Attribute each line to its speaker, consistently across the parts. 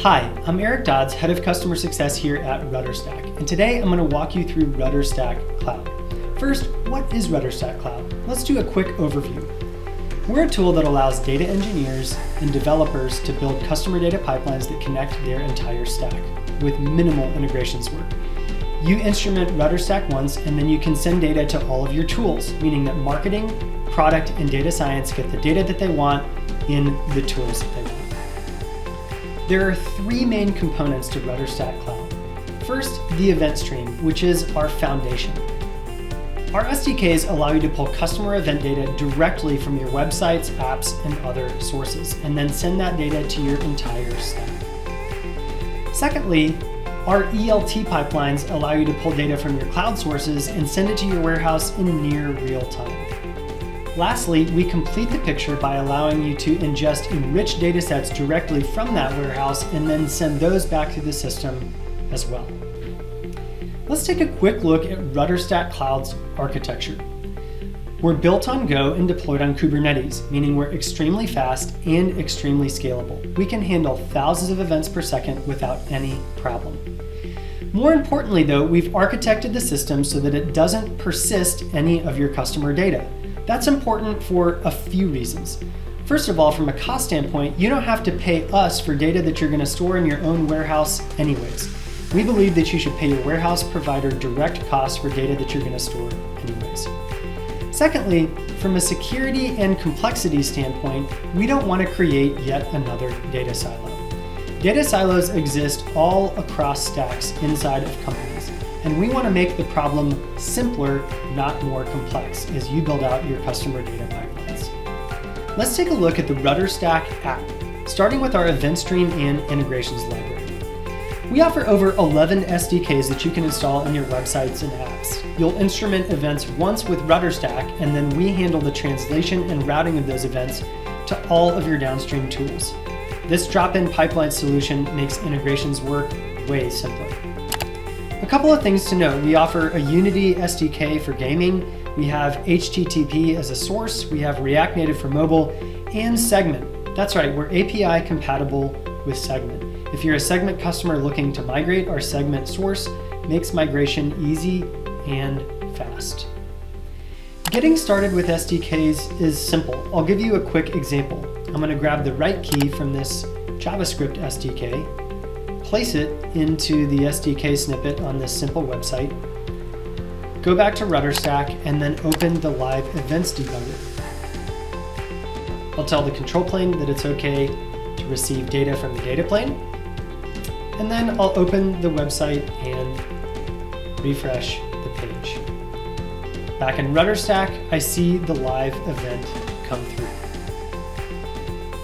Speaker 1: Hi, I'm Eric Dodds, Head of Customer Success here at RudderStack, and today I'm going to walk you through RudderStack Cloud. First, what is RudderStack Cloud? Let's do a quick overview. We're a tool that allows data engineers and developers to build customer data pipelines that connect their entire stack with minimal integrations work. You instrument RudderStack once, and then you can send data to all of your tools, meaning that marketing, product, and data science get the data that they want in the tools that they want. There are three main components to RudderStack Cloud. First, the event stream, which is our foundation. Our SDKs allow you to pull customer event data directly from your websites, apps, and other sources, and then send that data to your entire stack. Secondly, our ELT pipelines allow you to pull data from your cloud sources and send it to your warehouse in near real time. Lastly, we complete the picture by allowing you to ingest enriched data sets directly from that warehouse and then send those back to the system as well. Let's take a quick look at RudderStack Cloud's architecture. We're built on Go and deployed on Kubernetes, meaning we're extremely fast and extremely scalable. We can handle thousands of events per second without any problem. More importantly though, we've architected the system so that it doesn't persist any of your customer data. That's important for a few reasons. First of all, from a cost standpoint, you don't have to pay us for data that you're going to store in your own warehouse anyways. We believe that you should pay your warehouse provider direct costs for data that you're going to store anyways. Secondly, from a security and complexity standpoint, we don't want to create yet another data silo. Data silos exist all across stacks inside of companies, and we want to make the problem simpler, not more complex, as you build out your customer data pipelines. Let's take a look at the RudderStack app, starting with our event stream and integrations library. We offer over 11 SDKs that you can install in your websites and apps. You'll instrument events once with RudderStack, and then we handle the translation and routing of those events to all of your downstream tools. This drop-in pipeline solution makes integrations work way simpler. A couple of things to note. We offer a Unity SDK for gaming, we have HTTP as a source, we have React Native for mobile, and Segment. That's right, we're API compatible with Segment. If you're a Segment customer looking to migrate, our Segment source makes migration easy and fast. Getting started with SDKs is simple. I'll give you a quick example. I'm going to grab the right key from this JavaScript SDK, place it into the SDK snippet on this simple website, go back to RudderStack, and then open the live events debugger. I'll tell the control plane that it's okay to receive data from the data plane, and then I'll open the website and refresh the page. Back in RudderStack, I see the live event come through.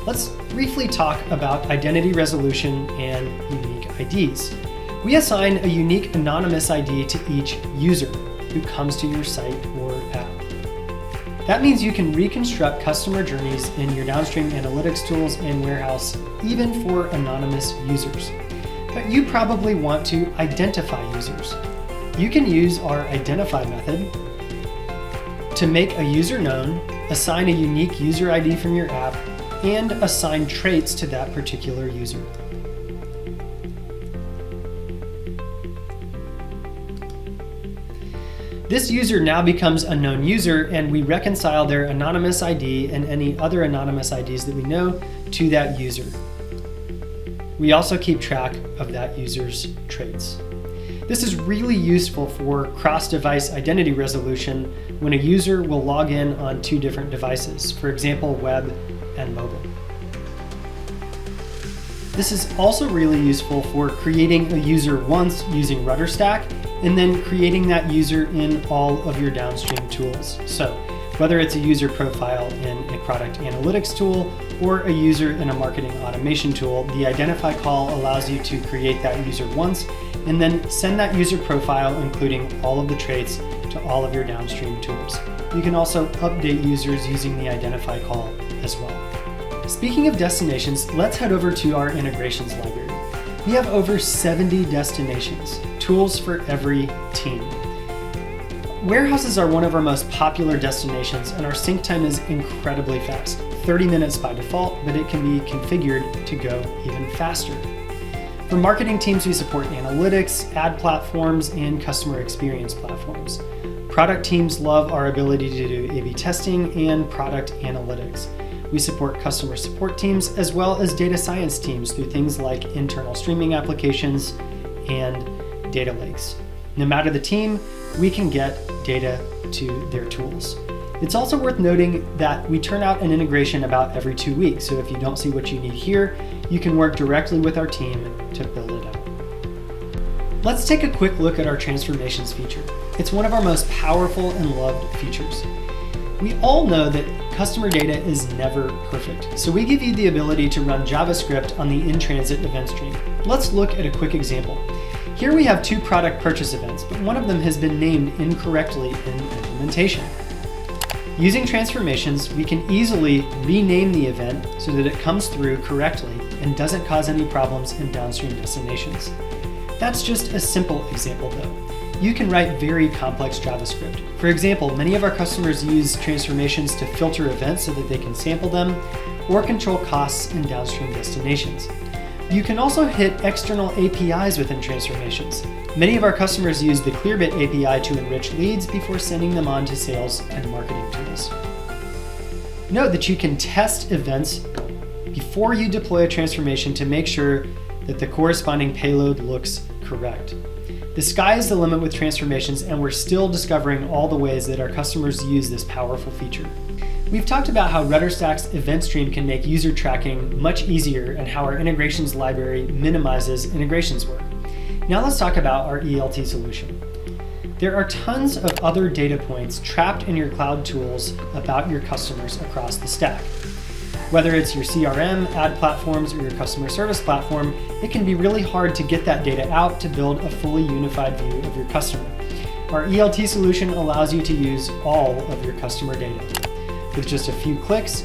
Speaker 1: Let's briefly talk about identity resolution and unique IDs. We assign a unique anonymous ID to each user who comes to your site or app. That means you can reconstruct customer journeys in your downstream analytics tools and warehouse, even for anonymous users. But you probably want to identify users. You can use our identify method to make a user known, assign a unique user ID from your app, and assign traits to that particular user. This user now becomes a known user, and we reconcile their anonymous ID and any other anonymous IDs that we know to that user. We also keep track of that user's traits. This is really useful for cross-device identity resolution when a user will log in on two different devices, for example, web and mobile. This is also really useful for creating a user once using RudderStack and then creating that user in all of your downstream tools. So whether it's a user profile in a product analytics tool or a user in a marketing automation tool, the identify call allows you to create that user once and then send that user profile, including all of the traits, to all of your downstream tools. You can also update users using the identify call as well. Speaking of destinations, let's head over to our integrations library. We have over 70 destinations, tools for every team. Warehouses are one of our most popular destinations, and our sync time is incredibly fast, 30 minutes by default, but it can be configured to go even faster. For marketing teams, we support analytics, ad platforms, and customer experience platforms. Product teams love our ability to do A/B testing and product analytics. We support customer support teams as well as data science teams through things like internal streaming applications and data lakes. No matter the team, we can get data to their tools. It's also worth noting that we turn out an integration about every 2 weeks, so if you don't see what you need here, you can work directly with our team to build it out. Let's take a quick look at our transformations feature. It's one of our most powerful and loved features. We all know that customer data is never perfect, so we give you the ability to run JavaScript on the in-transit event stream. Let's look at a quick example. Here we have 2 product purchase events, but one of them has been named incorrectly in implementation. Using transformations, we can easily rename the event so that it comes through correctly and doesn't cause any problems in downstream destinations. That's just a simple example though. You can write very complex JavaScript. For example, many of our customers use transformations to filter events so that they can sample them or control costs in downstream destinations. You can also hit external APIs within transformations. Many of our customers use the Clearbit API to enrich leads before sending them on to sales and marketing tools. Note that you can test events before you deploy a transformation to make sure that the corresponding payload looks correct. The sky is the limit with transformations, and we're still discovering all the ways that our customers use this powerful feature. We've talked about how RudderStack's event stream can make user tracking much easier and how our integrations library minimizes integrations work. Now let's talk about our ELT solution. There are tons of other data points trapped in your cloud tools about your customers across the stack. Whether it's your CRM, ad platforms, or your customer service platform, it can be really hard to get that data out to build a fully unified view of your customer. Our ELT solution allows you to use all of your customer data. With just a few clicks,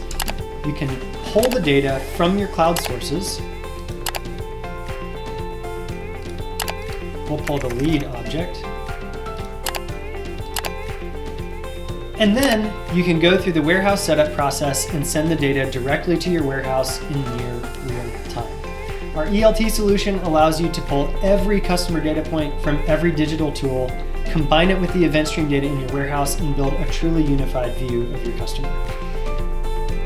Speaker 1: you can pull the data from your cloud sources. We'll pull the lead object. And then you can go through the warehouse setup process and send the data directly to your warehouse in near real time. Our ELT solution allows you to pull every customer data point from every digital tool, combine it with the event stream data in your warehouse, and build a truly unified view of your customer.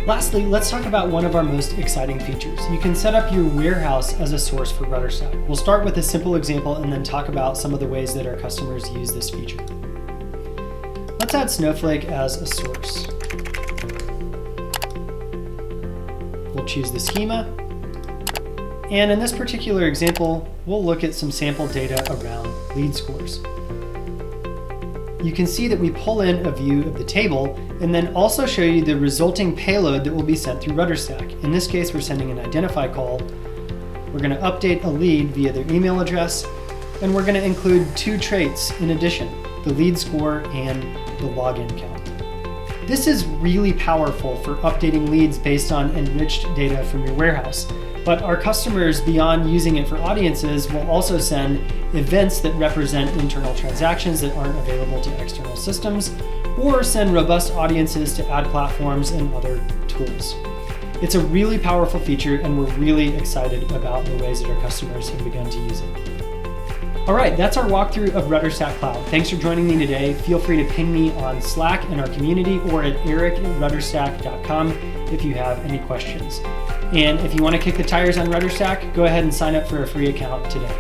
Speaker 1: Lastly, let's talk about one of our most exciting features. You can set up your warehouse as a source for RudderStack. We'll start with a simple example and then talk about some of the ways that our customers use this feature. Let's add Snowflake as a source. We'll choose the schema. And in this particular example, we'll look at some sample data around lead scores. You can see that we pull in a view of the table and then also show you the resulting payload that will be sent through RudderStack. In this case, we're sending an identify call. We're going to update a lead via their email address, and we're going to include 2 traits in addition, the lead score and the login count. This is really powerful for updating leads based on enriched data from your warehouse. But our customers, beyond using it for audiences, will also send events that represent internal transactions that aren't available to external systems, or send robust audiences to ad platforms and other tools. It's a really powerful feature, and we're really excited about the ways that our customers have begun to use it. All right, that's our walkthrough of RudderStack Cloud. Thanks for joining me today. Feel free to ping me on Slack in our community or at eric@rudderstack.com if you have any questions. And if you want to kick the tires on RudderStack, go ahead and sign up for a free account today.